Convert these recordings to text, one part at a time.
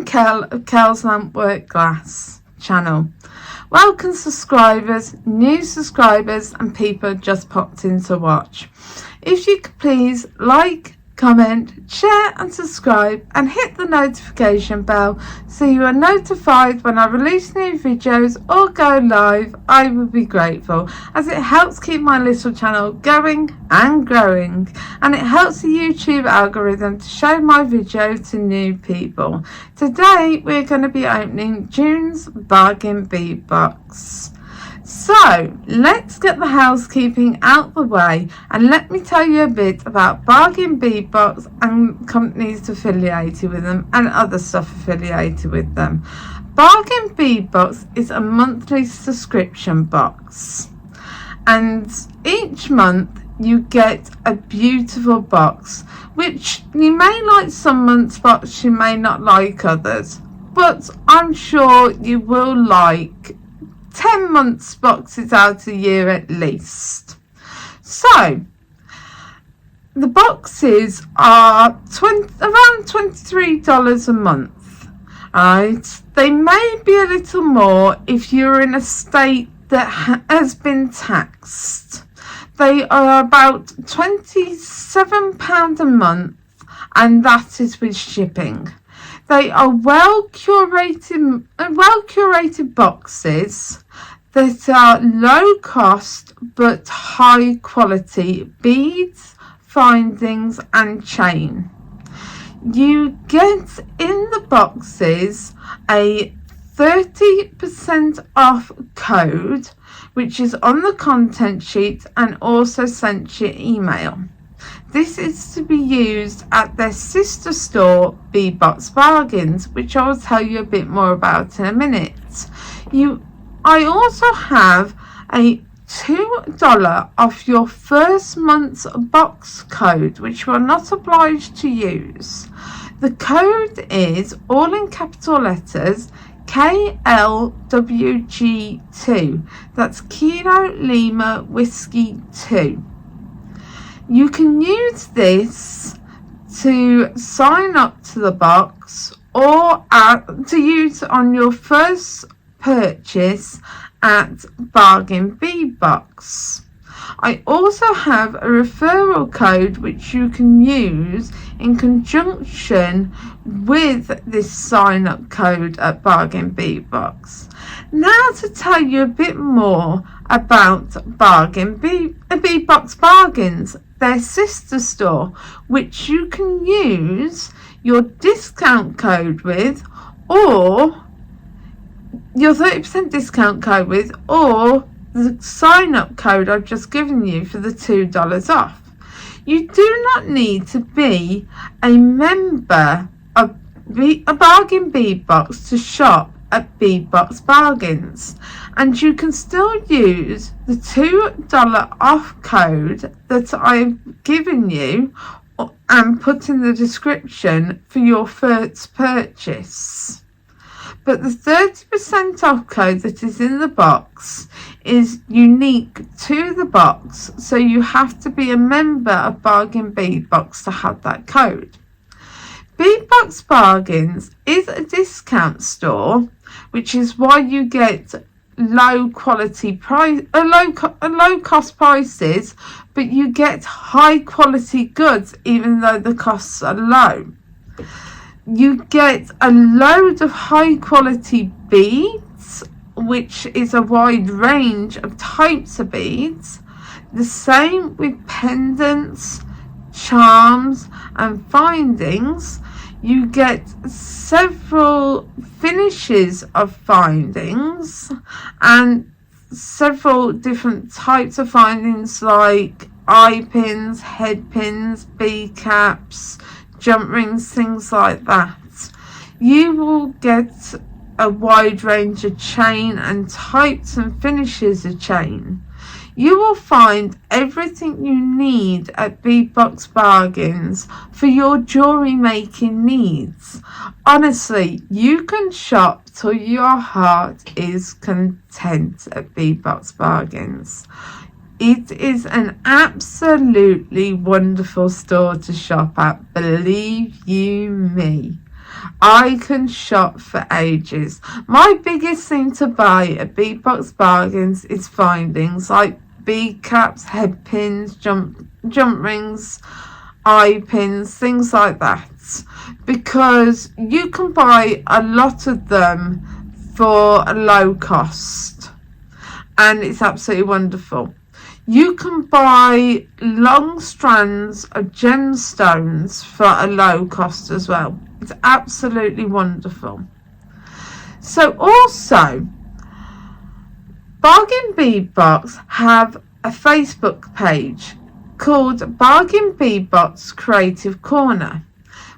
Kel of Kel's Lampwork Glass channel. Welcome subscribers, new subscribers and people just popped in to watch. If you could please like, comment, share and subscribe and hit the notification bell so you are notified when I release new videos or go live, I would be grateful, as it helps keep my little channel going and growing, and it helps the YouTube algorithm to show my video to new people. Today we're going to be opening June's Bargain Bead Box. So let's get the housekeeping out the way and let me tell you a bit about Bargain Bead Box and companies affiliated with them and other stuff affiliated with them. Bargain Bead Box is a monthly subscription box, and each month you get a beautiful box, which you may like some months box, you may not like others, but I'm sure you will like 10 months boxes out a year at least. So the boxes are around $23 a month. Right, they may be a little more if you're in a state that has been taxed. They are about £27 a month, and that is with shipping. They are well curated boxes that are low cost but high quality beads, findings and chain. You get in the boxes a 30% off code, which is on the content sheet and also sent to your email. This is to be used at their sister store, Bead Box Bargains, which I will tell you a bit more about in a minute. I also have a $2 off your first month's box code, which you are not obliged to use. The code is all in capital letters KLWG2. That's Kilo Lima Whiskey 2. You can use this to sign up to the box or to use on your first purchase at Bargain Bead Box. I also have a referral code which you can use in conjunction with this sign up code at Bargain Bead Box. Now to tell you a bit more about Bead Box Bargains, their sister store, which you can use your discount code with, or your 30% discount code with, or the sign up code I've just given you for the $2 off. You do not need to be a member of a Bargain Bead Box to shop at Bead Box Bargains, and you can still use the $2 off code that I've given you and put in the description for your first purchase. But the 30% off code that is in the box is unique to the box, so you have to be a member of Bargain Bead Box to have that code. Bead Box Bargains is a discount store, which is why you get low cost prices, but you get high quality goods even though the costs are low. You get a load of high quality beads, which is a wide range of types of beads. The same with pendants, charms and findings. You get several finishes of findings and several different types of findings like eye pins, head pins, bee caps, jump rings, things like that. You will get a wide range of chain and types and finishes of chain. You will find everything you need at Bead Box Bargains for your jewellery making needs. Honestly, you can shop till your heart is content at Bead Box Bargains. It is an absolutely wonderful store to shop at, believe you me. I can shop for ages. My biggest thing to buy at Bead Box Bargains is findings like bead caps, head pins, jump rings, eye pins, things like that, because you can buy a lot of them for a low cost, and it's absolutely wonderful. You can buy long strands of gemstones for a low cost as well. It's absolutely wonderful. So also, Bargain Bead Box have a Facebook page called Bargain Bead Box Creative Corner,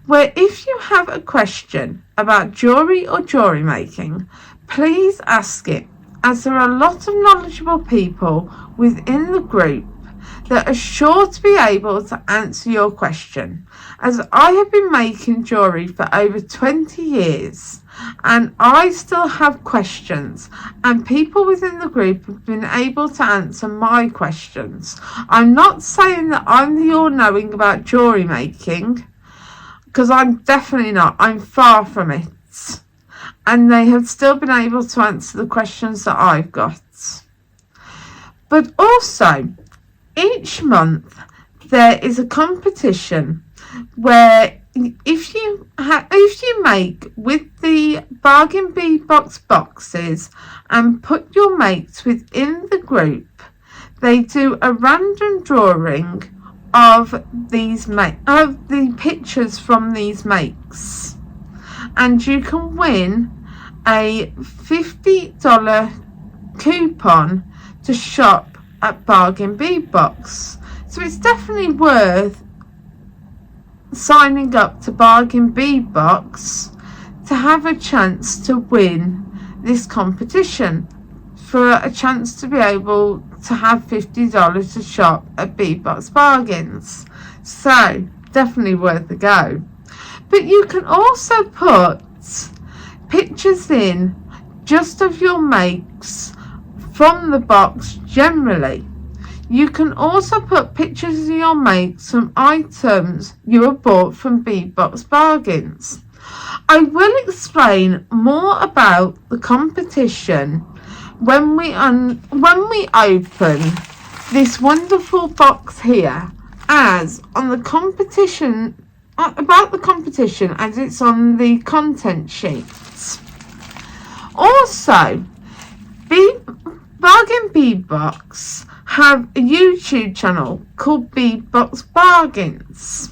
where if you have a question about jewellery or jewellery making, please ask it, as there are a lot of knowledgeable people within the group that are sure to be able to answer your question, as I have been making jewellery for over 20 years and I still have questions, and people within the group have been able to answer my questions. I'm not saying that I'm the all-knowing about jewellery making, because I'm definitely not. I'm far from it. And they have still been able to answer the questions that I've got. But also, each month there is a competition where if you make with the Bargain Bead Box boxes and put your makes within the group, they do a random drawing of the pictures from these makes, and you can win a $50 coupon to shop at Bargain Bead Box. So it's definitely worth signing up to Bargain Bead Box to have a chance to win this competition, for a chance to be able to have $50 to shop at Bead Box Bargains. So definitely worth a go. But you can also put pictures in just of your makes from the box generally. You can also put pictures of your makes from items you have bought from Bead Box Bargains. I will explain more about the competition when we open this wonderful box here, as on the competition, about the competition as it's on the content sheets. Also, Bargain Bead Box have a YouTube channel called Bead Box Bargains.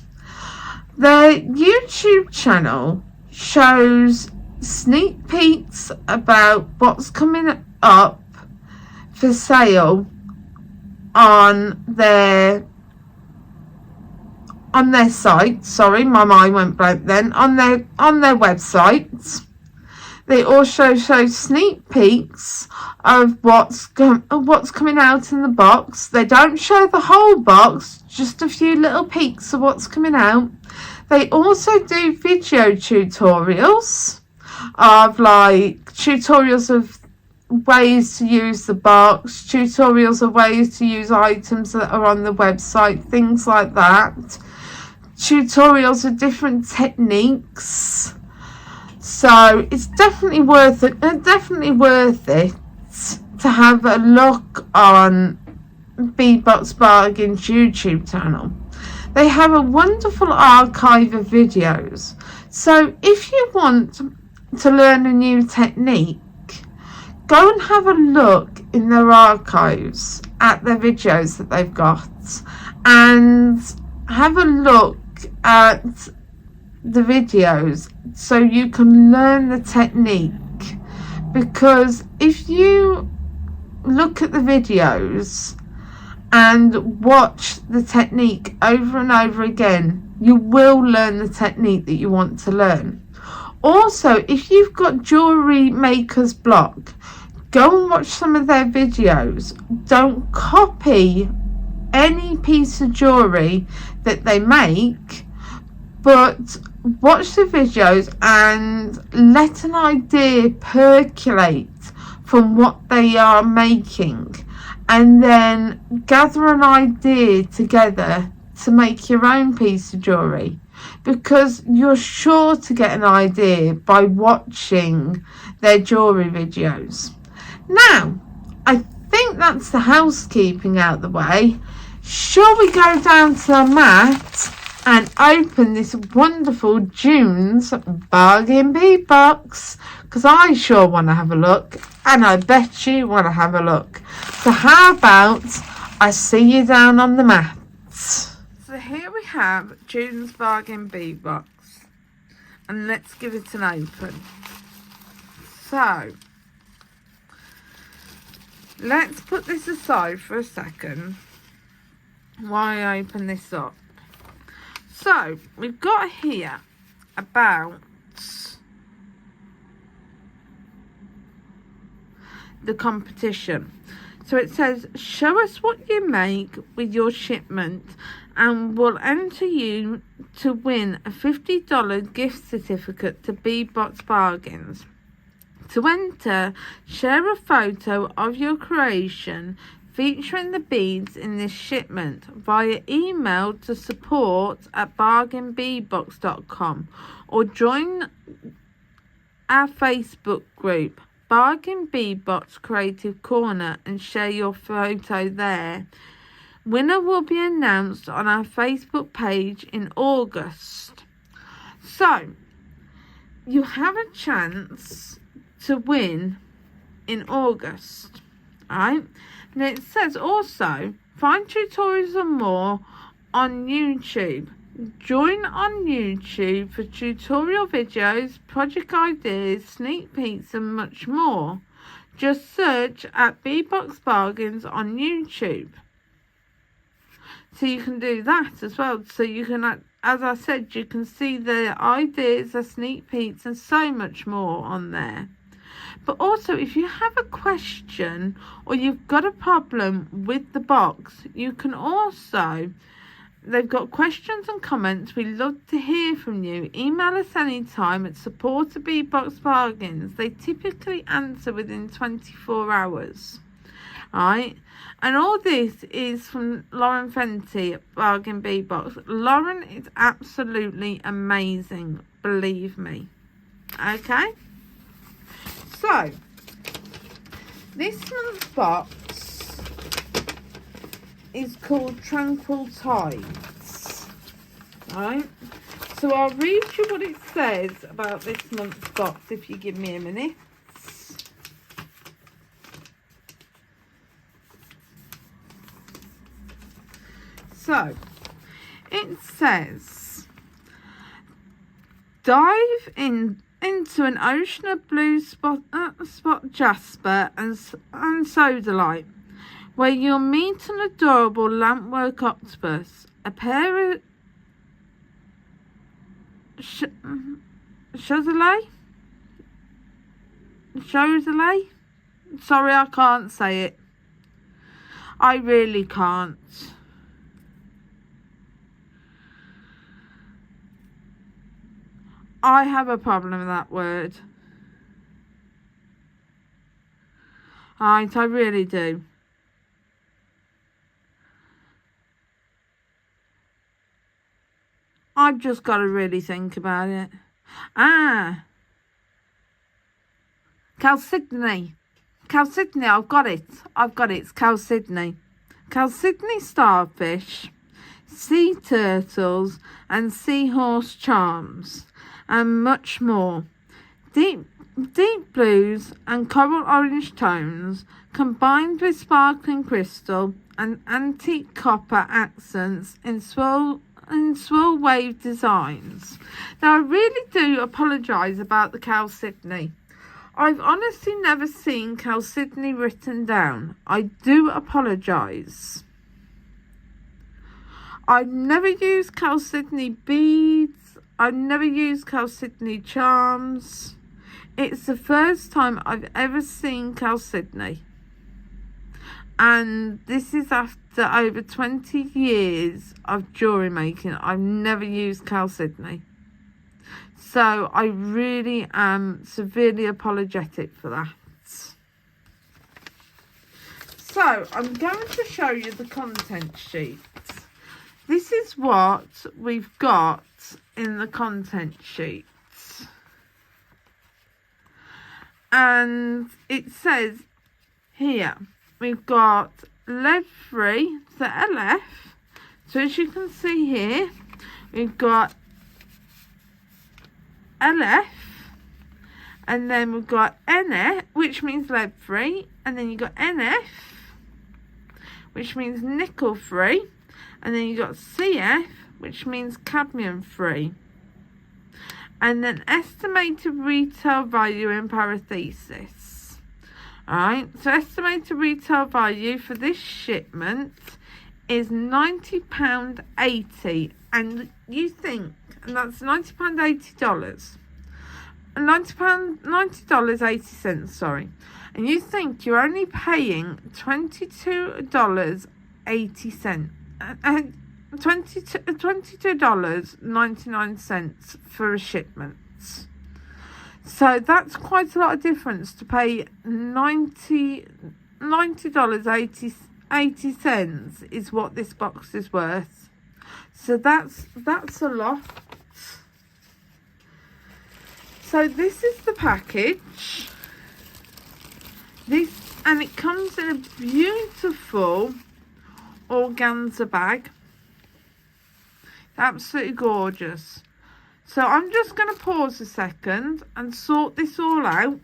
Their YouTube channel shows sneak peeks about what's coming up for sale on their site. Sorry, my mind went blank then. On their website. They also show sneak peeks of what's coming out in the box. They don't show the whole box, just a few little peeks of what's coming out. They also do video tutorials of tutorials of ways to use the box, tutorials of ways to use items that are on the website, things like that. Tutorials of different techniques. So it's definitely worth it to have a look on Bead Box Bargains YouTube channel. They have a wonderful archive of videos. So if you want to learn a new technique, go and have a look in their archives at their videos that they've got, and have a look at the videos so you can learn the technique. Because if you look at the videos and watch the technique over and over again, you will learn the technique that you want to learn. Also, if you've got jewellery maker's block, go and watch some of their videos. Don't copy any piece of jewellery that they make, but watch the videos and let an idea percolate from what they are making, and then gather an idea together to make your own piece of jewellery. because you're sure to get an idea by watching their jewellery videos. Now, I think that's the housekeeping out the way. Shall we go down to the mat and open this wonderful June's Bargain Bead Box? Because I sure want to have a look, and I bet you want to have a look. So how about I see you down on the mat? So here we have June's Bargain Bead Box, and let's give it an open. So let's put this aside for a second while I open this up. So we've got here about the competition. So it says, show us what you make with your shipment and we'll enter you to win a $50 gift certificate to Bead Box Bargains. To enter, share a photo of your creation featuring the beads in this shipment via email to support@bargainbeadbox.com or join our Facebook group Bargain Bead Box Creative Corner and share your photo there. Winner will be announced on our Facebook page in August. So you have a chance to win in August. Alright, and it says also find tutorials and more on YouTube. Join on YouTube for tutorial videos, project ideas, sneak peeks and much more. Just search at Bead Box Bargains on YouTube. So you can do that as well. So you can, as I said, you can see the ideas, the sneak peeks and so much more on there. But also, if you have a question or you've got a problem with the box, you can also, they've got questions and comments. We love to hear from you. Email us anytime at support@Bead Box Bargains. They typically answer within 24 hours. Alright, and all this is from Lauren Fenty at Bargain Bead Box. Lauren is absolutely amazing, believe me. Okay, so this month's box is called Tranquil Tides. Alright, so I'll read you what it says about this month's box if you give me a minute. So it says, dive into an ocean of blue spot jasper and sodalite, where you'll meet an adorable lampwork octopus, a pair of Chaudelet? Sorry, I can't say it. I really can't. I have a problem with that word. Right, I really do. I've just got to really think about it. Chalcedony, I've got it. It's Chalcedony. Chalcedony starfish, sea turtles and seahorse charms, and much more. Deep blues and coral orange tones combined with sparkling crystal and antique copper accents in swirl wave designs. Now I really do apologise about the Chalcedony. I've honestly never seen Chalcedony written down. I do apologise. I've never used Chalcedony beads. I've never used Chalcedony charms. It's the first time I've ever seen Chalcedony. And this is after over 20 years of jewellery making. I've never used Chalcedony. So I really am severely apologetic for that. So I'm going to show you the content sheet. this is what we've got in the content sheets. And it says here, we've got lead free, so LF. So as you can see here, we've got LF, and then we've got NF, which means lead free, and then you've got NF, which means nickel free, and then you've got CF, which means cadmium free, and then estimated retail value in parentheses. Alright, so estimated retail value for this shipment is £90.80, and you think, and that's $90.80. $90.80, sorry, and you think you're only paying $22.80 and $22.99 for a shipment. So that's quite a lot of difference to pay $90.80 is what this box is worth. So that's a lot. So this is the package. And it comes in a beautiful organza bag. Absolutely gorgeous. So I'm just going to pause a second and sort this all out,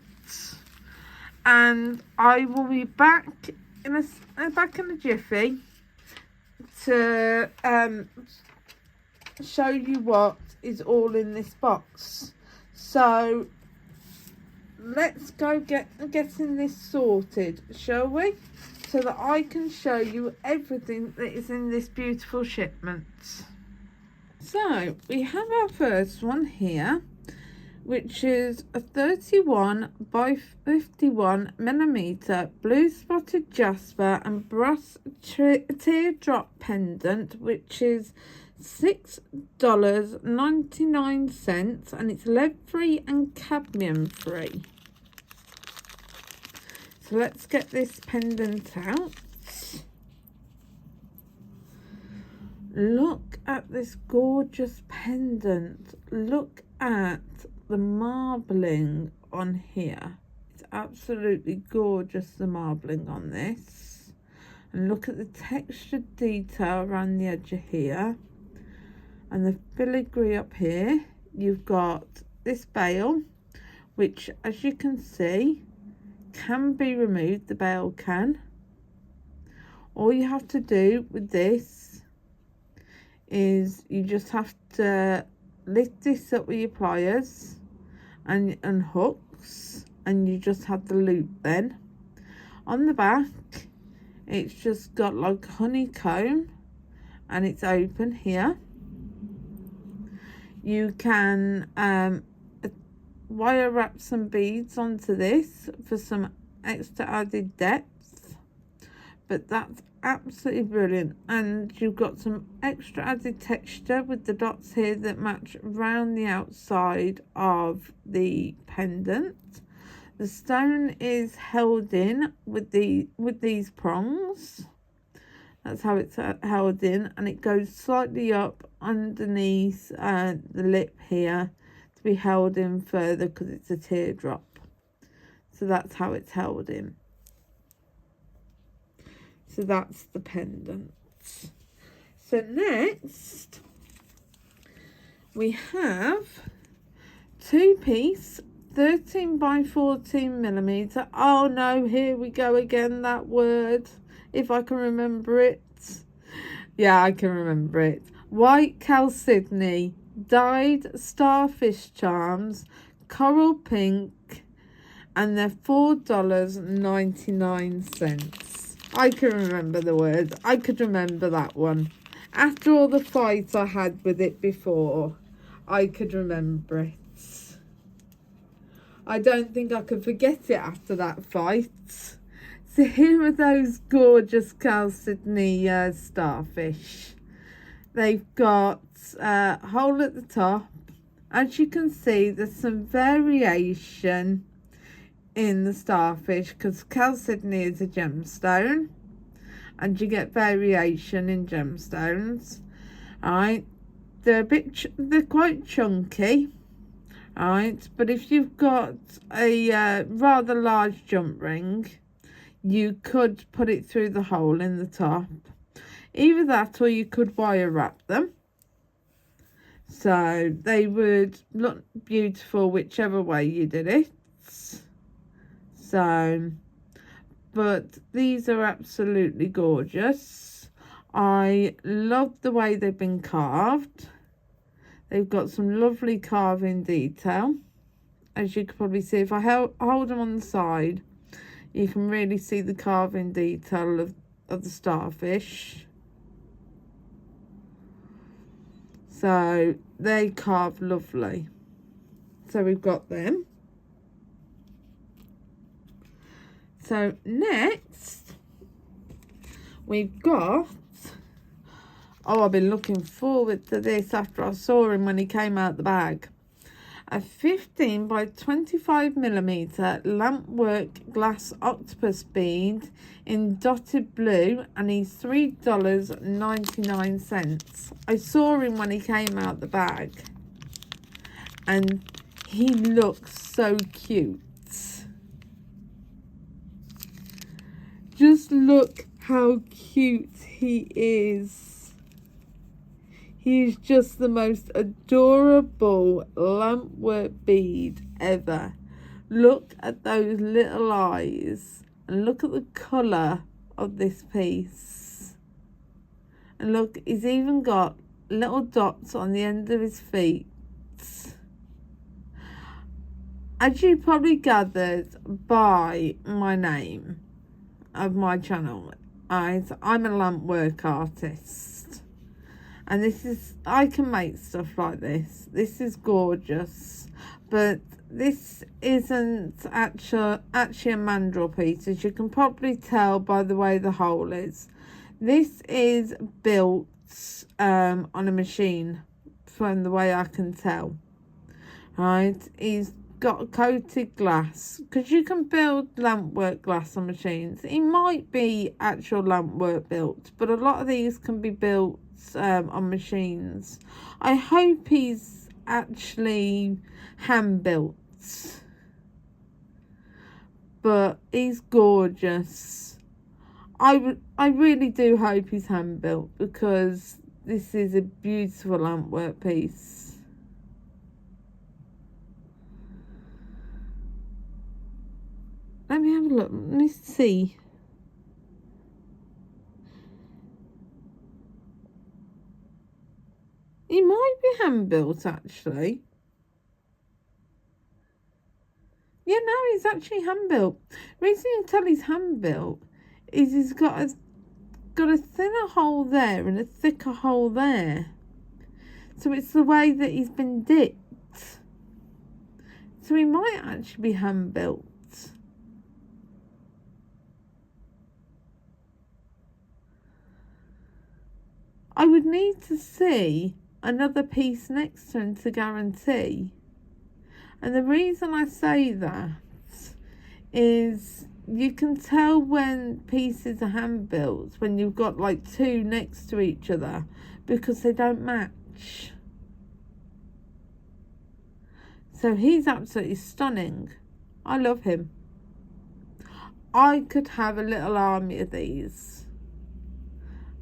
and I will be back in a jiffy to show you what is all in this box. So let's go getting this sorted, shall we? So that I can show you everything that is in this beautiful shipment. So we have our first one here, which is a 31 by 51 millimeter blue spotted jasper and brass teardrop pendant, which is $6.99, and it's lead free and cadmium free. So let's get this pendant out. Look at this gorgeous pendant. Look at the marbling on here. It's absolutely gorgeous, the marbling on this. And look at the textured detail around the edge of here. And the filigree up here. You've got this bail, which, as you can see, can be removed. The bail can. All you have to do with this is you just have to lift this up with your pliers and hooks, and you just have the loop. Then on the back it's just got like honeycomb, and it's open here. You can wire wrap some beads onto this for some extra added depth, but that's absolutely brilliant. And you've got some extra added texture with the dots here that match around the outside of the pendant. The stone is held in with these prongs. That's how it's held in, and it goes slightly up underneath the lip here to be held in further because it's a teardrop. So that's how it's held in. So that's the pendant. So next we have 2-piece 13 by 14 millimeter. Oh no, here we go again, that word, if I can remember it. Yeah, I can remember it. White chalcedony, dyed starfish charms, coral pink, and they're $4.99. I can remember the word. I could remember that one. After all the fights I had with it before, I could remember it. I don't think I could forget it after that fight. So here are those gorgeous chalcedony starfish. They've got a hole at the top. As you can see, there's some variation in the starfish because chalcedony is a gemstone, and you get variation in gemstones. Alright, they're quite chunky. Alright, but if you've got a rather large jump ring, you could put it through the hole in the top. Either that, or you could wire wrap them. So they would look beautiful whichever way you did it. So, but these are absolutely gorgeous. I love the way they've been carved. They've got some lovely carving detail. As you can probably see, if I hold them on the side, you can really see the carving detail of the starfish. So they carve lovely. So we've got them. So next we've got, oh, I've been looking forward to this after I saw him when he came out the bag. A 15 by 25mm lampwork glass octopus bead in dotted blue, and he's $3.99. I saw him when he came out the bag and he looks so cute. Just look how cute he is. He is just the most adorable lampwork bead ever. Look at those little eyes and look at the colour of this piece. And look, he's even got little dots on the end of his feet. As you probably gathered by my name of my channel, I'm a lampwork artist, and I can make stuff like this. This is gorgeous, but this isn't actually a mandrel piece, as you can probably tell by the way the hole is. This is built on a machine, from the way I can tell. Right, he's got coated glass, because you can build lampwork glass on machines. It might be actual lampwork built, but a lot of these can be built on machines. I hope he's actually hand built, but he's gorgeous. I really do hope he's hand built, because this is a beautiful lampwork piece. Let me have a look. Let me see. He might be hand built, actually. Yeah, no, he's actually hand built. The reason you can tell he's hand built is he's got a thinner hole there and a thicker hole there. So it's the way that he's been dipped. So he might actually be hand built. I would need to see another piece next to him to guarantee. And the reason I say that is you can tell when pieces are hand built when you've got like two next to each other, because they don't match. So he's absolutely stunning. I love him. I could have a little army of these.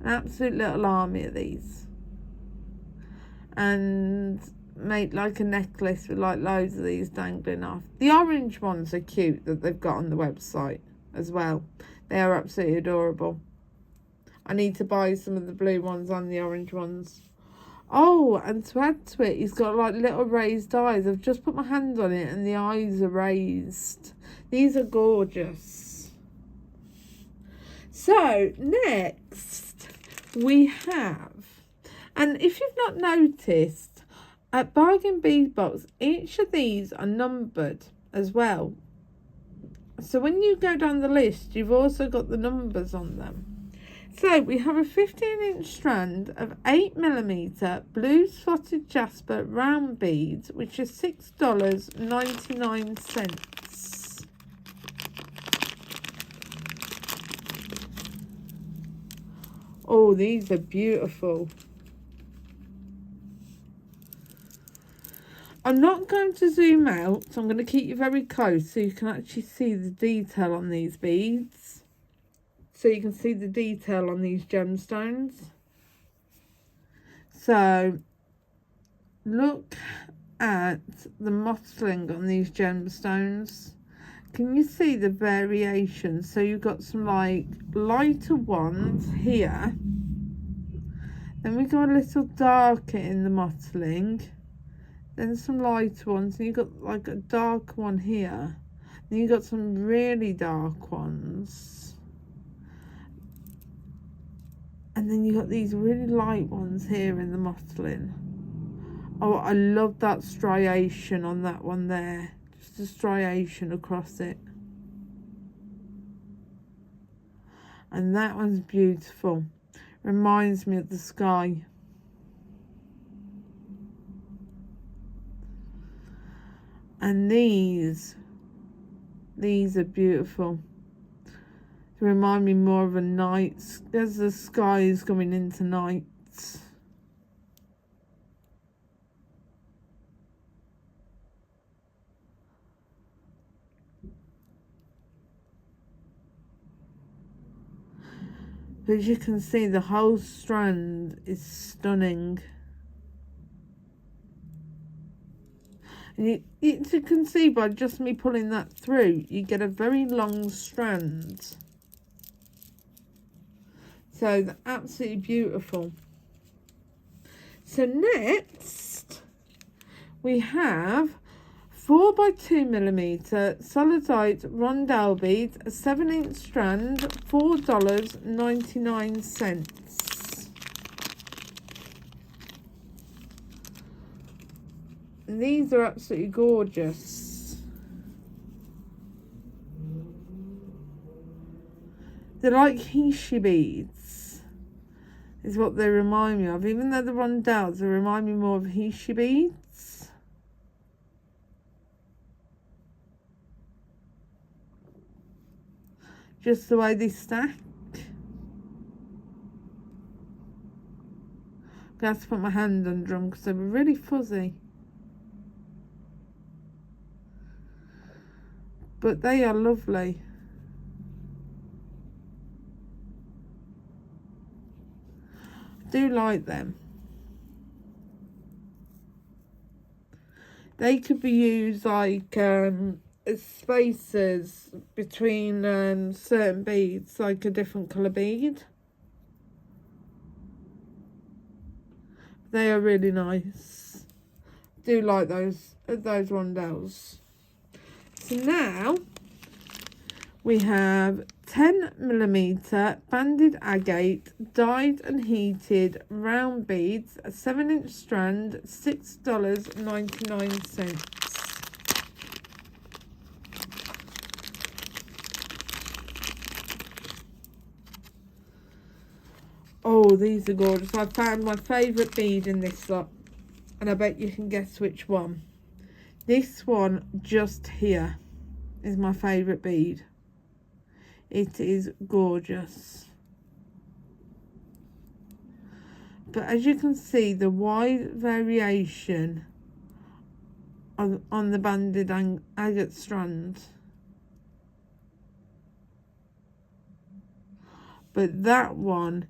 An absolute little army of these, and make like a necklace with like loads of these dangling off. The orange ones are cute that they've got on the website as well. They are absolutely adorable. I need to buy some of the blue ones and the orange ones. Oh, and to add to it, he's got like little raised eyes. I've just put my hand on it and the eyes are raised. These are gorgeous. So next we have, and if you've not noticed, at Bargain Bead Box, each of these are numbered as well. So when you go down the list, you've also got the numbers on them. So we have a 15-inch strand of 8mm blue spotted jasper round beads, which is $6.99. Oh, these are beautiful. I'm not going to zoom out, so I'm going to keep you very close so you can actually see the detail on these beads. So you can see the detail on these gemstones. So look at the mottling on these gemstones. Can you see the variation? So you've got some like lighter ones here. Then we got a little darker in the mottling. Then some lighter ones. And you've got like a dark one here. Then you've got some really dark ones. And then you got these really light ones here in the mottling. Oh, I love that striation on that one there. Just a striation across it. And that one's beautiful. Reminds me of the sky. And these are beautiful. They remind me more of a night, as the sky is coming into night. But as you can see, the whole strand is stunning. And you can see by just me pulling that through, you get a very long strand. So they're absolutely beautiful. So next, we have 4x2mm solidite rondelle beads, a 7-inch strand, $4.99. And these are absolutely gorgeous. They're like Heishi beads, is what they remind me of. Even though they're rondelles, they remind me more of Heishi beads. Just the way they stack. I'm going to have to put my hand under them because they're really fuzzy. But they are lovely. I do like them. They could be used like as spacers between certain beads, like a different colour bead. They are really nice. I do like those rondelles. So now we have 10mm banded agate, dyed and heated round beads, a 7-inch strand, $6.99. Oh, these are gorgeous. I found my favourite bead in this lot, and I bet you can guess which one. This one just here is my favourite bead. It is gorgeous. But as you can see, the wide variation on the banded agate strand. But that one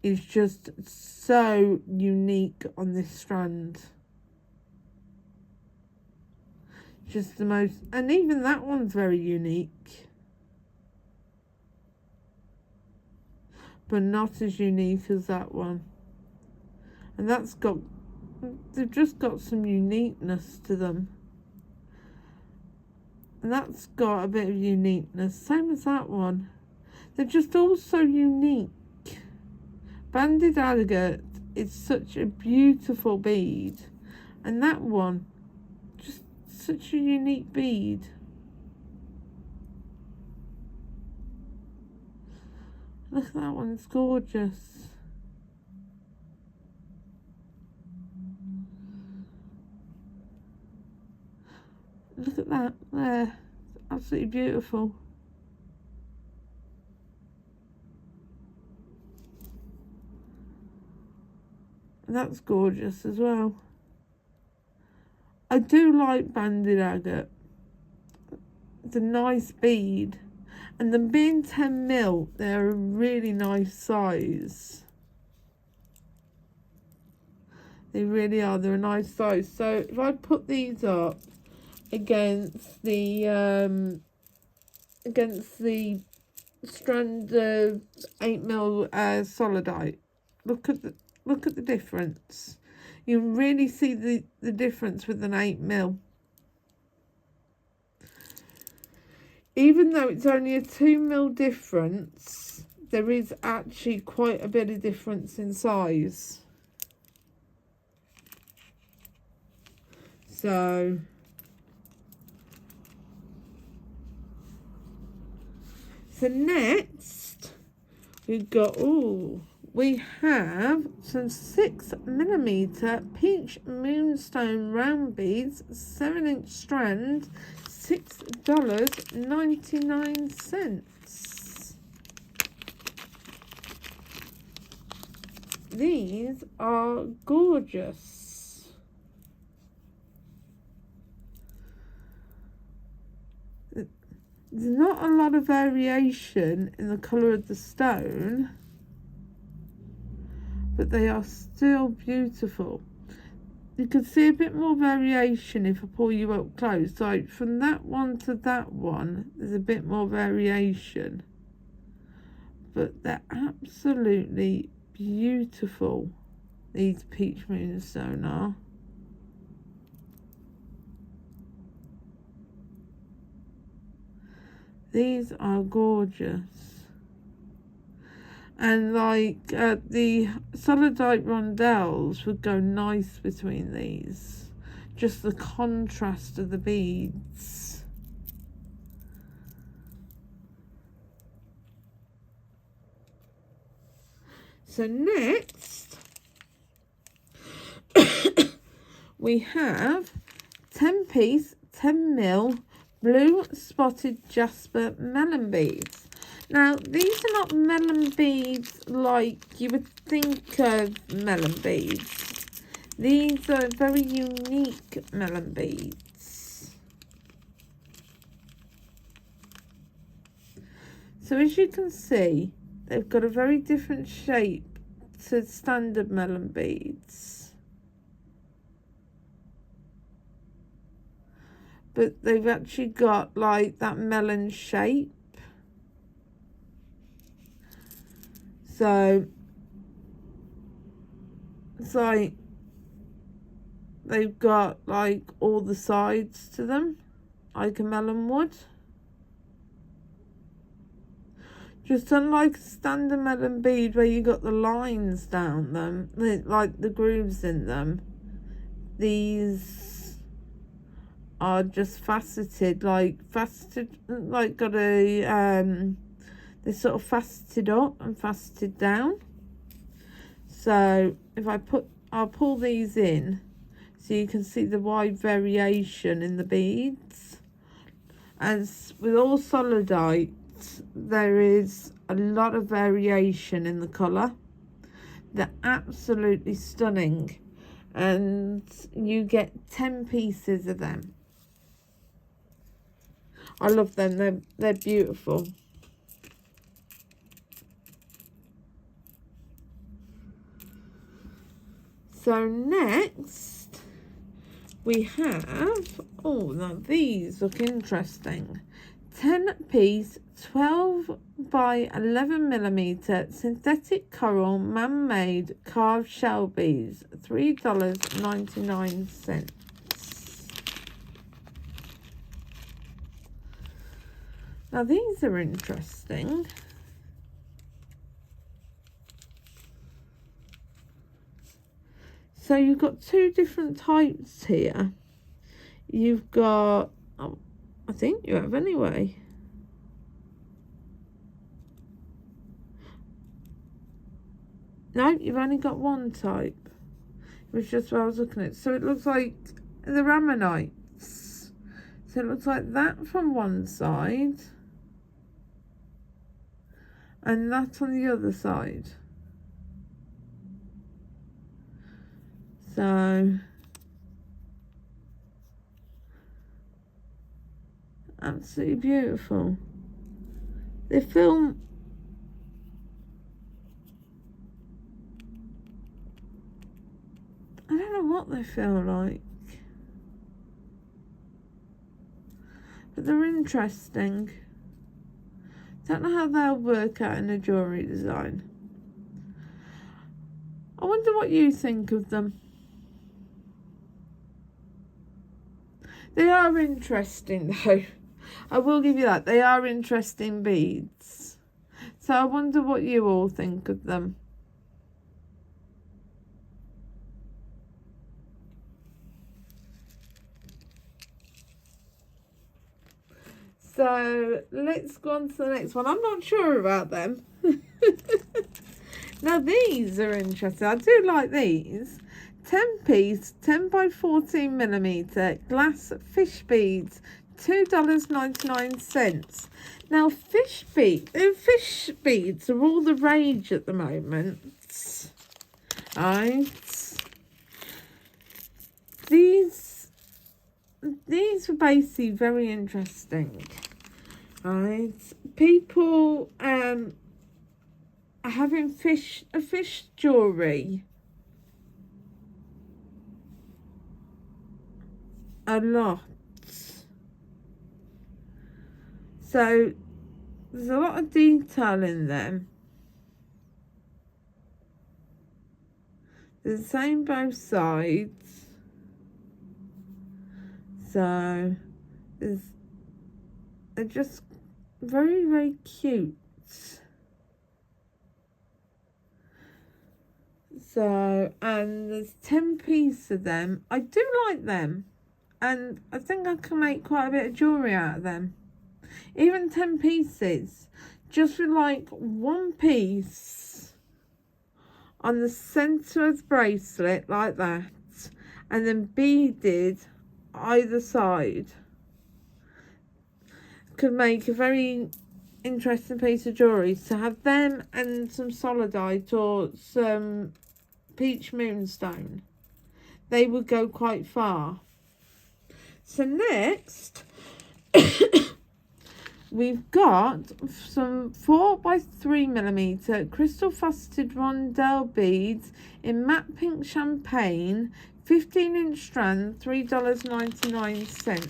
is just so unique on this strand. Just the most, and even that one's very unique, but not as unique as that one. And that's got, they've just got some uniqueness to them. And that's got a bit of uniqueness, same as that one. They're just all so unique. Banded agate is such a beautiful bead, and that one, just such a unique bead. Look at that one, it's gorgeous. Look at that there, it's absolutely beautiful. And that's gorgeous as well. I do like banded agate. It's a nice bead. And them being 10mm, they're a really nice size. They really are. They're a nice size. So if I put these up against the strand of 8mm solidite, look at the difference. You really see the difference with an 8mm. Even though it's only a 2mm difference, there is actually quite a bit of difference in size. So next we have some 6mm peach moonstone round beads, 7-inch strand, $6.99. These are gorgeous. There's not a lot of variation in the colour of the stone, but they are still beautiful. You can see a bit more variation if I pull you up close. Like from that one to that one, there's a bit more variation. But they're absolutely beautiful, these peach moonstone are. These are gorgeous. And like the solidite rondelles would go nice between these. Just the contrast of the beads. So next we have 10-piece 10mm blue spotted jasper melon beads. Now these are not melon beads like you would think of melon beads. These are very unique melon beads. So as you can see, they've got a very different shape to standard melon beads. But they've actually got like that melon shape. So it's like they've got like all the sides to them, like a melon would. Just unlike a standard melon bead where you got the lines down them, like the grooves in them, these are just faceted, like got a they're sort of faceted up and faceted down. So if I'll pull these in so you can see the wide variation in the beads. As with all solidite, there is a lot of variation in the colour. They're absolutely stunning, and you get 10 pieces of them. I love them. They're beautiful. So next we have, now these look interesting. 10-piece 12 by 11mm synthetic coral man-made carved shell beads, $3.99. Now these are interesting. So you've got two different types here. You've got, I think you have anyway. No, you've only got one type. It was just what I was looking at. So it looks like the Rammonites. So it looks like that from one side, and that on the other side. So absolutely beautiful. They feel, I don't know what they feel like, but they're interesting. Don't know how they'll work out in a jewellery design. I wonder what you think of them. They are interesting though. I will give you that. They are interesting beads. So I wonder what you all think of them. So let's go on to the next one. I'm not sure about them. Now these are interesting. I do like these. 10-piece, 10 by 14 millimeter glass fish beads, $2.99. Now fish beads are all the rage at the moment. Right. These were basically very interesting. Right. People are having fish jewellery a lot. So there's a lot of detail in them. They're the same both sides. So they're just very, very cute. So, and there's 10 pieces of them. I do like them. And I think I can make quite a bit of jewellery out of them. Even 10 pieces. Just with like one piece on the centre of the bracelet like that. And then beaded either side. Could make a very interesting piece of jewellery. To have them and some solidite or some peach moonstone. They would go quite far. So next, we've got some 4 by 3 millimeter crystal faceted rondelle beads in matte pink champagne, 15-inch strand, $3.99.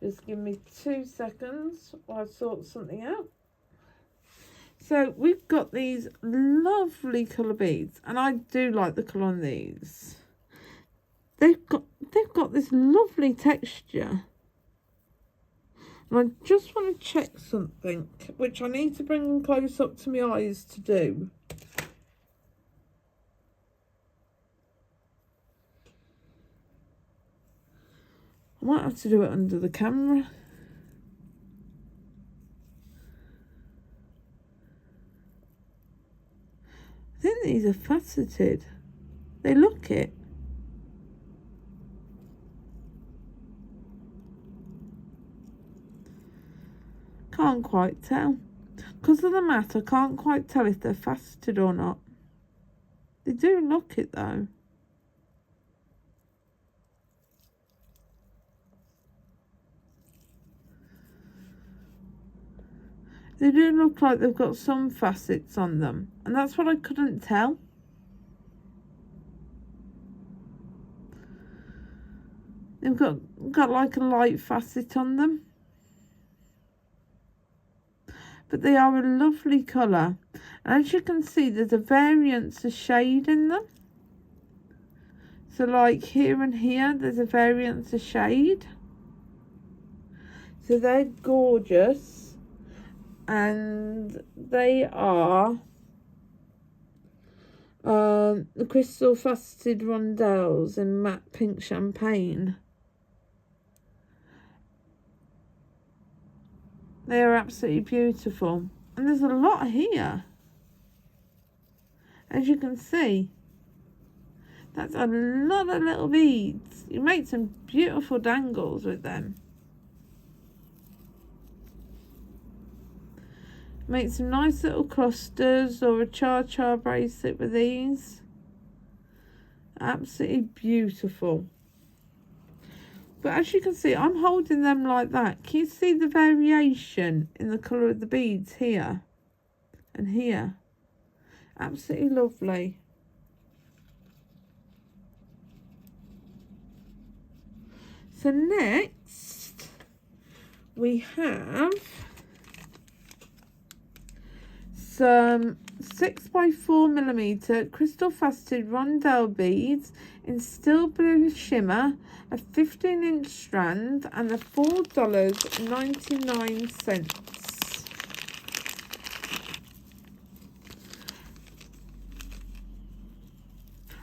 Just give me 2 seconds while I sort something out. So we've got these lovely colour beads, and I do like the colour on these. They've got this lovely texture. And I just want to check something, which I need to bring them close up to my eyes to do. I might have to do it under the camera. I think these are faceted. They look it. Can't quite tell. Because of the matte, I can't quite tell if they're faceted or not. They do look it though. They do look like they've got some facets on them, and that's what I couldn't tell. They've got like a light facet on them. But they are a lovely colour. And as you can see, there's a variance of shade in them. So like here and here, there's a variance of shade. So they're gorgeous. And they are the crystal faceted rondelles in matte pink champagne. They are absolutely beautiful, and there's a lot here, as you can see. That's a lot of little beads. You make some beautiful dangles with them. Make some nice little clusters or a cha-cha bracelet with these. Absolutely beautiful. But as you can see, I'm holding them like that. Can you see the variation in the colour of the beads here and here? Absolutely lovely. So next we have some 6x4mm crystal faceted rondelle beads in steel blue shimmer, a 15-inch strand, and a $4.99.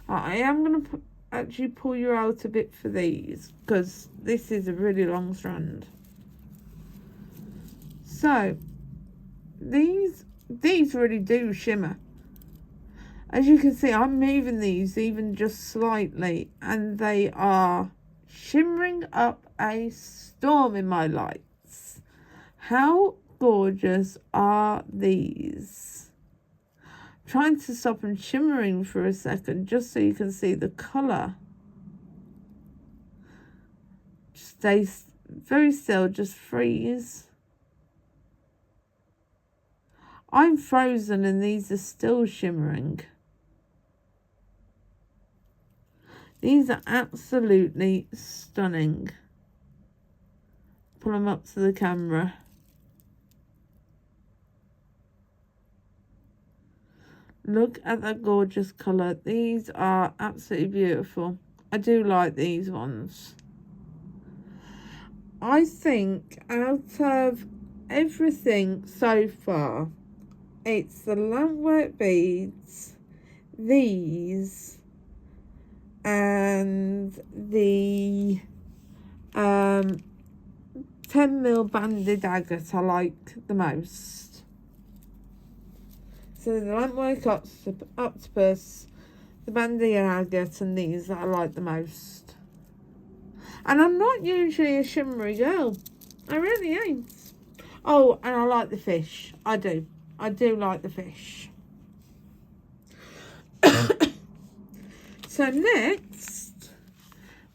I am going to actually pull you out a bit for these because this is a really long strand. So these really do shimmer. As you can see, I'm moving these even just slightly and they are shimmering up a storm in my lights. How gorgeous are these? I'm trying to stop them shimmering for a second just so you can see the colour. Just stay very still, just freeze. I'm frozen and these are still shimmering. These are absolutely stunning. Pull them up to the camera. Look at that gorgeous colour. These are absolutely beautiful. I do like these ones. I think out of everything so far, it's the lampwork beads, these, and the 10mm banded agate I like the most. So the lampwork octopus, the banded agate, and these that I like the most. And I'm not usually a shimmery girl. I really ain't. Oh, and I like the fish. I do like the fish. So next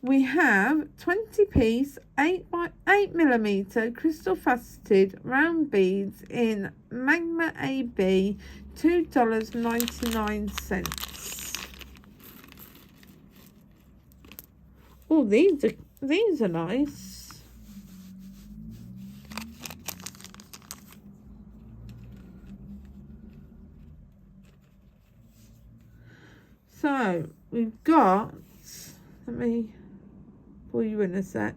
we have 20-piece 8x8mm crystal faceted round beads in Magma AB, $2.99. Oh, these are nice. So we've got, let me pull you in a sec.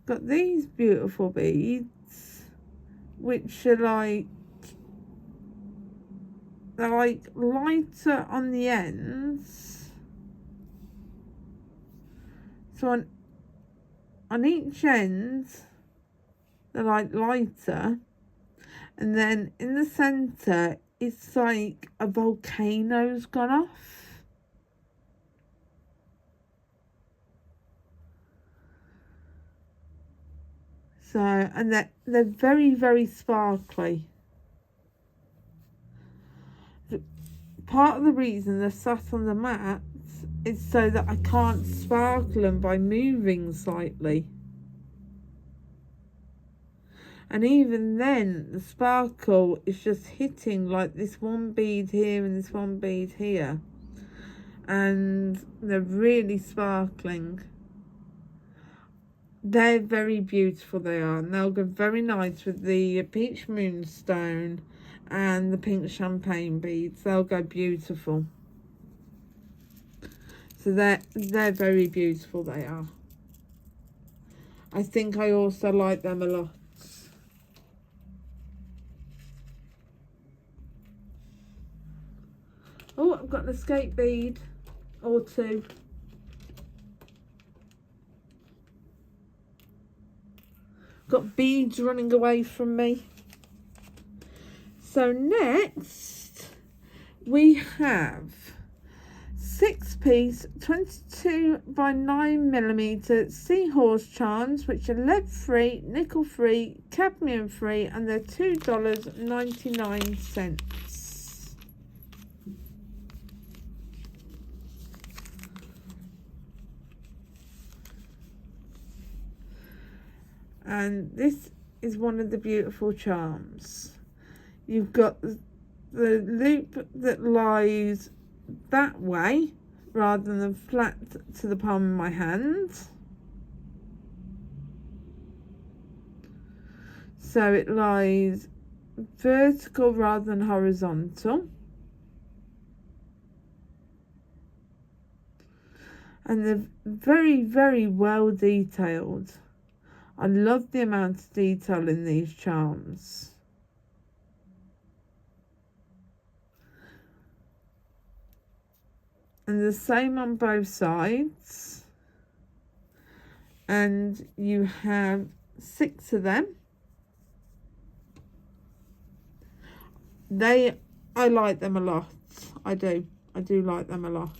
Got these beautiful beads, which are they're like lighter on the ends. So on each end, they're like lighter, and then in the center, it's like a volcano's gone off. So, and they're very, very sparkly. Part of the reason they're sat on the mat is so that I can't sparkle them by moving slightly. And even then, the sparkle is just hitting like this one bead here and this one bead here. And they're really sparkling. They're very beautiful, they are. And they'll go very nice with the peach moonstone and the pink champagne beads. They'll go beautiful. So they're very beautiful, they are. I think I also like them a lot. Oh, I've got an escape bead or two. Got beads running away from me. So next we have 6-piece 22 by 9mm seahorse charms, which are lead free, nickel free, cadmium free, and they're $2.99. And this is one of the beautiful charms. You've got the loop that lies that way rather than flat to the palm of my hand. So it lies vertical rather than horizontal. And they're very, very well detailed. I love the amount of detail in these charms. And the same on both sides. And you have 6 of them. I like them a lot. I do like them a lot.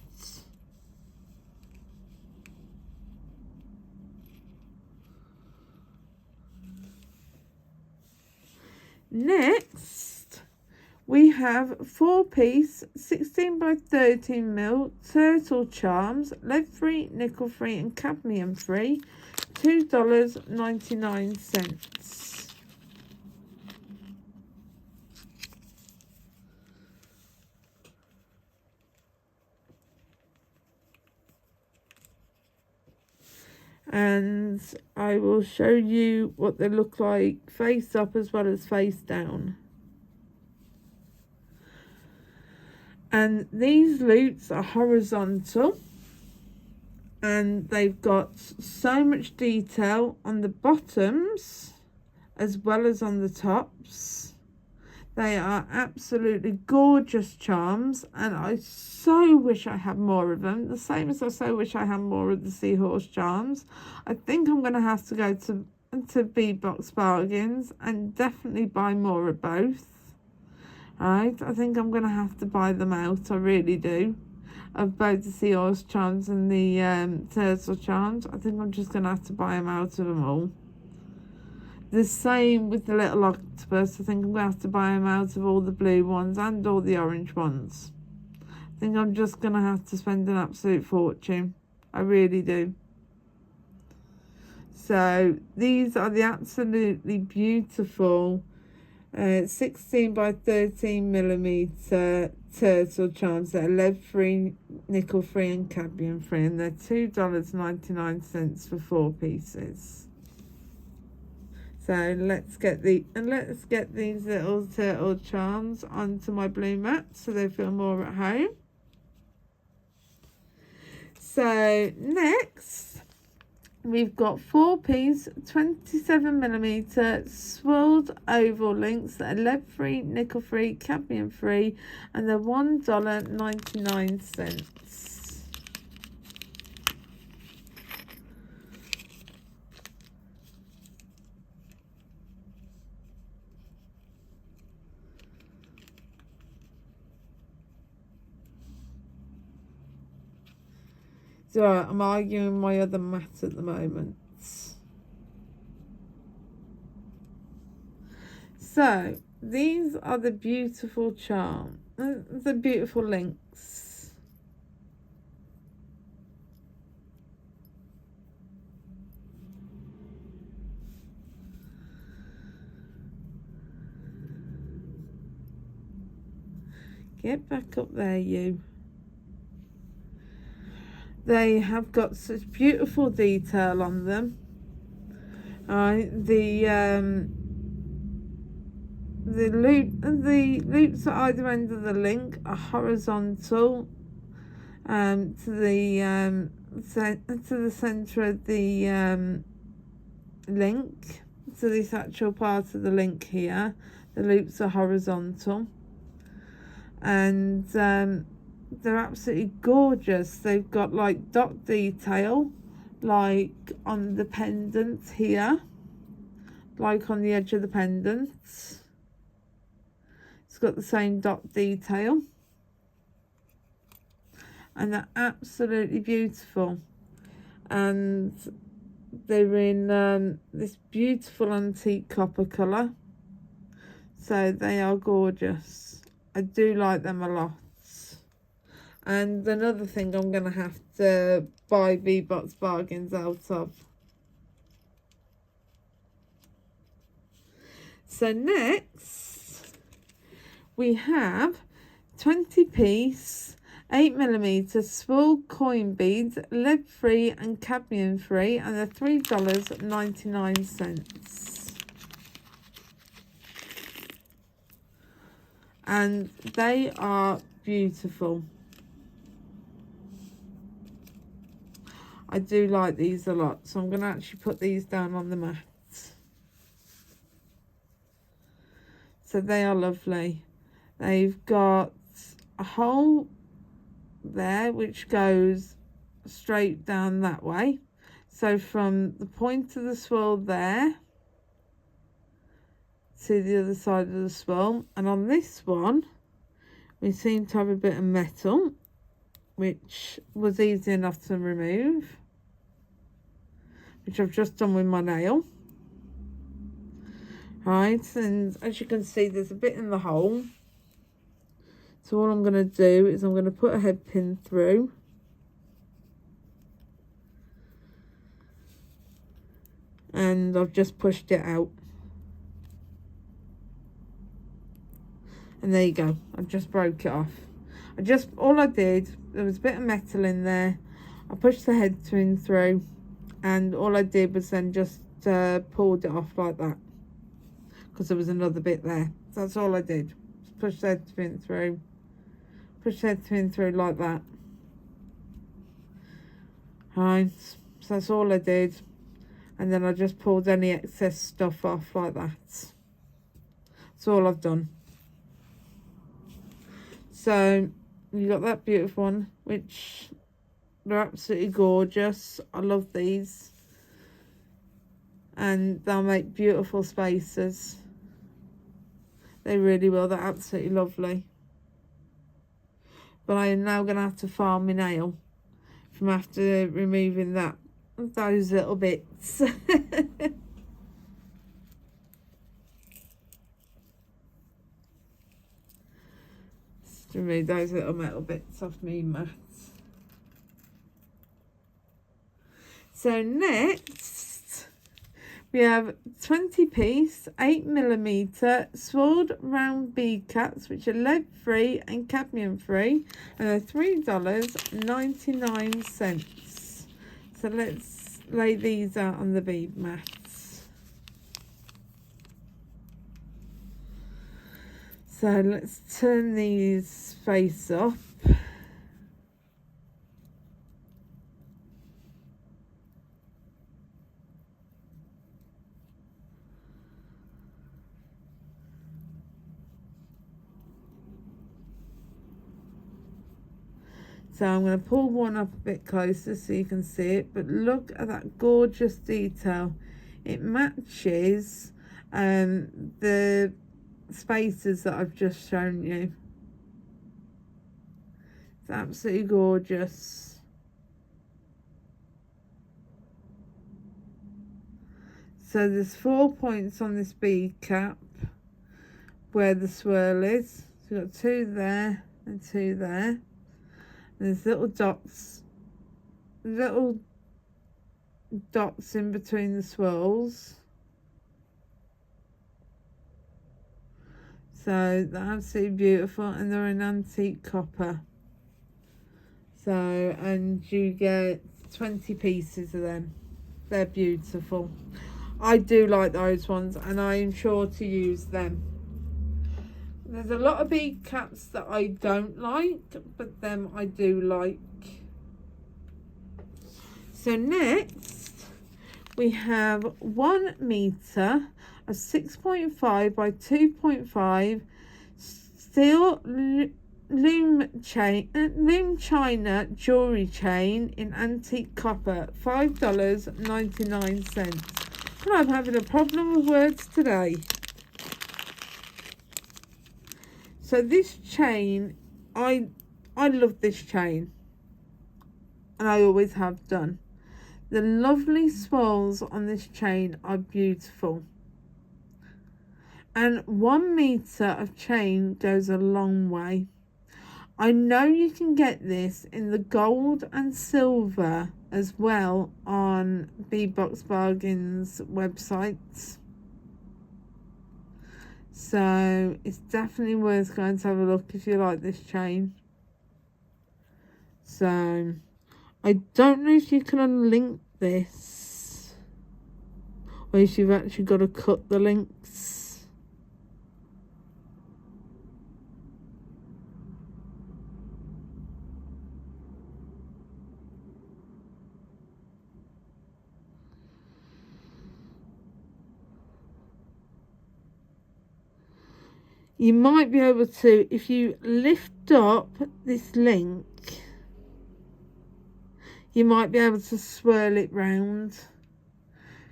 Next, we have 4-piece 16 by 13mm turtle charms, lead free, nickel free, and cadmium free, $2.99. And I will show you what they look like face up as well as face down. And these loops are horizontal, and they've got so much detail on the bottoms as well as on the tops. They are absolutely gorgeous charms, and I so wish I had more of them. The same as I so wish I had more of the seahorse charms. I think I'm going to have to go to Bead Box Bargains and definitely buy more of both. Right, I think I'm going to have to buy them out, I really do. Of both the seahorse charms and the turtle charms. I think I'm just going to have to buy them out of them all. The same with the little octopus. I think I'm going to have to buy them out of all the blue ones and all the orange ones. I think I'm just going to have to spend an absolute fortune. I really do. So these are the absolutely beautiful 16 by 13mm turtle charms that are lead free, nickel free, and cadmium free, and they're $2.99 for 4 pieces. So let's get these little turtle charms onto my blue mat so they feel more at home. So next, we've got 4-piece 27mm swirled oval links that are lead free, nickel free, cadmium free, and they're $1.99. So I'm arguing my other mat at the moment. So these are the beautiful charm, the beautiful links. Get back up there, you. They have got such beautiful detail on them. The loops at either end of the link are horizontal to the center of the link. So this actual part of the link here, the loops are horizontal, and they're absolutely gorgeous. They've got like dot detail, like on the pendant here, like on the edge of the pendant. It's got the same dot detail. and they're absolutely beautiful. And they're in this beautiful antique copper colour, so they are gorgeous. I do like them a lot. And another thing I'm going to have to buy Bead Box Bargains out of. So next we have 20-piece 8mm swirl coin beads, lead free and cadmium free, and they're $3.99. And they are beautiful. I do like these a lot, so I'm going to actually put these down on the mat. So they are lovely. They've got a hole there which goes straight down that way. So from the point of the swirl there to the other side of the swirl. And on this one, we seem to have a bit of metal, which was easy enough to remove, which I've just done with my nail. Right, and as you can see, there's a bit in the hole. So what I'm going to do is I'm going to put a head pin through. And I've just pushed it out. And there you go. I just broke it off. All I did, there was a bit of metal in there. I pushed the head pin through. And all I did was then just pulled it off like that. Because there was another bit there. So that's all I did. Just push the head pin through. Push the head pin through like that. Right. So that's all I did. And then I just pulled any excess stuff off like that. That's all I've done. So you got that beautiful one, which they're absolutely gorgeous. I love these. And they'll make beautiful spaces. They really will. They're absolutely lovely. But I am now going to have to file my nail from after removing those little bits. Just remove those little metal bits off me mat. So next we have 20-piece 8mm swirled round bead caps, which are lead free and cadmium free, and they're $3.99. So let's lay these out on the bead mats. So let's turn these face up. So I'm going to pull one up a bit closer so you can see it. But look at that gorgeous detail. It matches the spaces that I've just shown you. It's absolutely gorgeous. So there's 4 points on this bead cap where the swirl is. So we've got 2 there and 2 there. There's little dots in between the swirls. So they're absolutely beautiful, and they're in antique copper. So, and you get 20 pieces of them. They're beautiful. I do like those ones, and I am sure to use them. There's a lot of bead caps that I don't like, but them I do like. So next we have 1 meter of 6.5 by 2.5 steel loom china jewellery chain in antique copper, $5.99. And I'm having a problem with words today. So this chain, I love this chain. and I always have done. The lovely swirls on this chain are beautiful. And 1 meter of chain goes a long way. I know you can get this in the gold and silver as well on Bead Box Bargains websites. So it's definitely worth going to have a look if you like this chain. So I don't know if you can unlink this or if you've actually got to cut the links. You might be able to, if you lift up this link, you might be able to swirl it round.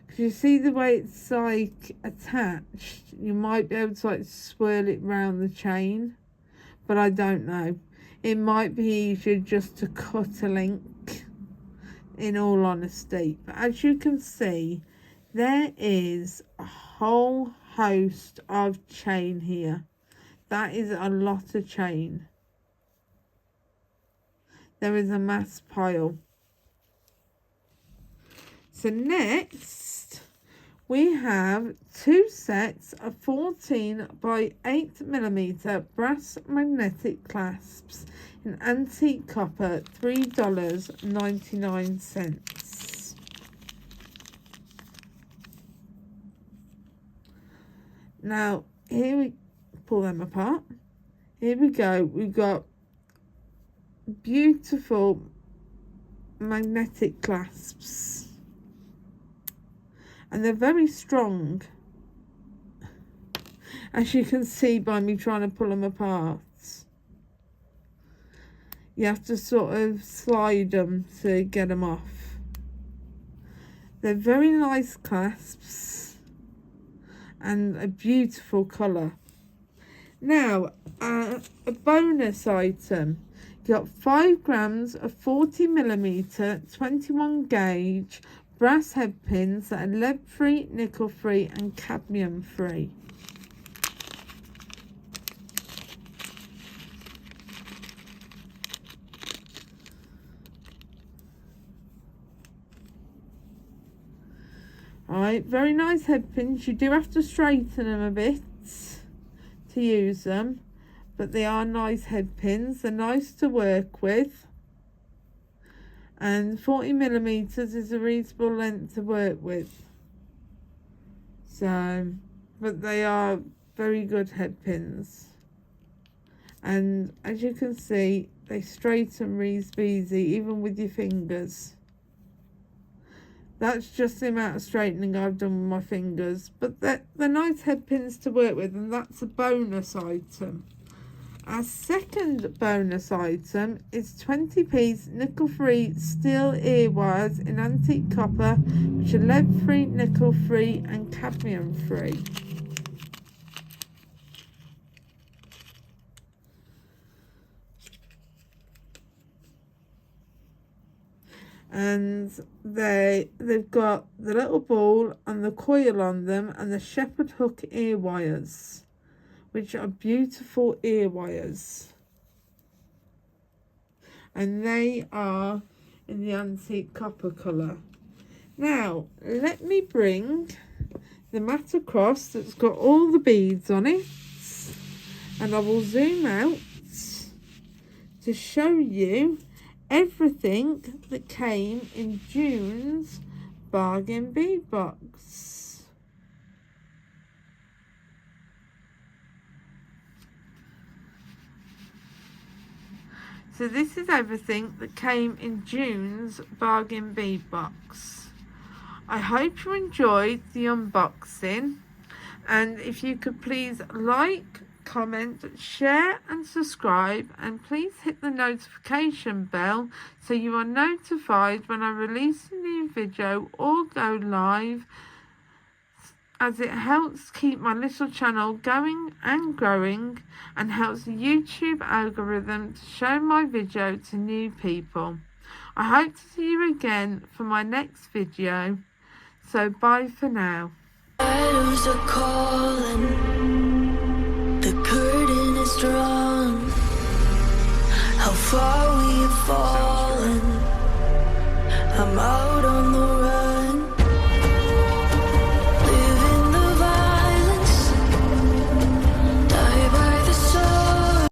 Because you see the way it's like attached, you might be able to like swirl it round the chain. But I don't know. It might be easier just to cut a link, in all honesty. But as you can see, there is a whole host of chain here. That is a lot of chain. There is a mass pile. So next, we have 2 sets of 14 by 8mm brass magnetic clasps in antique copper, $3.99. Now, here we pull them apart. Here we go. We've got beautiful magnetic clasps. And they're very strong, as you can see by me trying to pull them apart. You have to sort of slide them to get them off. They're very nice clasps and a beautiful colour. Now, a bonus item. You got 5 grams of 40mm 21 gauge brass head pins that are lead free, nickel free and cadmium free. Alright, very nice head pins. You do have to straighten them a bit to use them, but they are nice head pins. They're nice to work with. And 40mm is a reasonable length to work with. So, but they are very good head pins. And as you can see, they straighten reasonably easy, even with your fingers. That's just the amount of straightening I've done with my fingers. But they're nice head pins to work with, and that's a bonus item. Our second bonus item is 20-piece nickel-free steel ear wires in antique copper, which are lead-free, nickel-free and cadmium-free. And they've got the little ball and the coil on them and the shepherd hook ear wires, which are beautiful ear wires. And they are in the antique copper colour. Now, let me bring the mat across that's got all the beads on it. And I will zoom out to show you everything that came in June's Bargain Bead Box. So this is everything that came in June's Bargain Bead Box. I hope you enjoyed the unboxing, and if you could please like, comment, share and subscribe, and please hit the notification bell so you are notified when I release a new video or go live, as it helps keep my little channel going and growing and helps the YouTube algorithm to show my video to new people. I hope to see you again for my next video. So bye for now. Shadows are calling, the curtain is drawn. How far we have fallen.